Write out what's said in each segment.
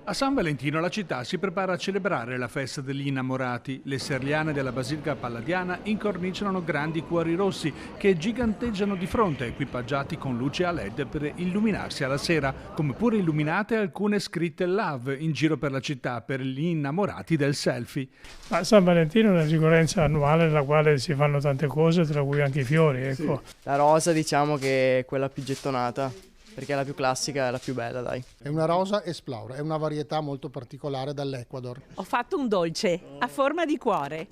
A San Valentino la città si prepara a celebrare la festa degli innamorati. Le serliane della Basilica Palladiana incorniciano grandi cuori rossi che giganteggiano di fronte, equipaggiati con luci a LED per illuminarsi alla sera, come pure illuminate alcune scritte love in giro per la città per gli innamorati del selfie. Ma San Valentino è una ricorrenza annuale nella quale si fanno tante cose, tra cui anche i fiori, ecco. Sì. La rosa diciamo che è quella più gettonata, perché è la più classica e la più bella, dai. È una rosa esplora, è una varietà molto particolare dall'Ecuador. Ho fatto un dolce a forma di cuore.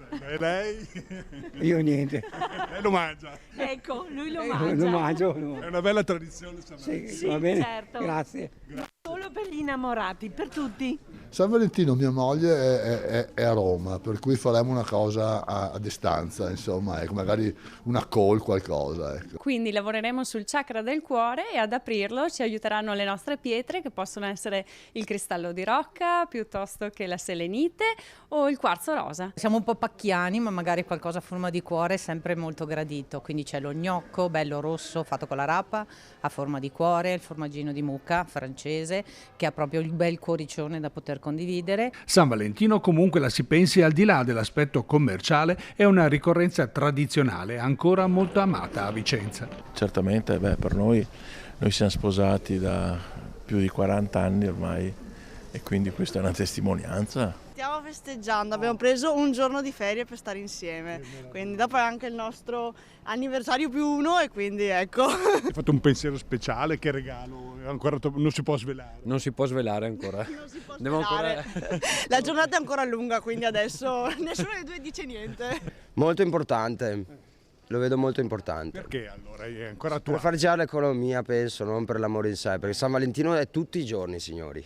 E lei? Io niente. Lei lo mangia? Ecco, lui lo mangia. Lo mangio. È una bella tradizione. Sì, va bene. certo. Grazie. Solo per gli innamorati, per tutti. San Valentino mia moglie è a Roma, per cui faremo una cosa a distanza, insomma, ecco, magari una call, qualcosa. Ecco. Quindi lavoreremo sul chakra del cuore e ad aprirlo ci aiuteranno le nostre pietre, che possono essere il cristallo di rocca piuttosto che la selenite o il quarzo rosa. Siamo un po' pacchiani, ma magari qualcosa a forma di cuore è sempre molto gradito, quindi c'è lo gnocco bello rosso fatto con la rapa a forma di cuore, il formaggino di mucca francese che ha proprio il bel cuoricione da poter condividere. San Valentino, comunque la si pensi al di là dell'aspetto commerciale, è una ricorrenza tradizionale ancora molto amata a Vicenza. Certamente, per noi siamo sposati da più di 40 anni ormai e quindi questa è una testimonianza. Stiamo festeggiando, abbiamo preso un giorno di ferie per stare insieme, quindi dopo è anche il nostro anniversario +1 e quindi ecco. Hai fatto un pensiero speciale, che regalo? Ancora non si può svelare. Non si può svelare ancora. Non si può svelare. La giornata è ancora lunga, quindi adesso nessuno dei due dice niente. Molto importante, lo vedo molto importante. Perché allora è ancora attuale? Per far girare l'economia penso, non per l'amore in sé, perché San Valentino è tutti i giorni, signori.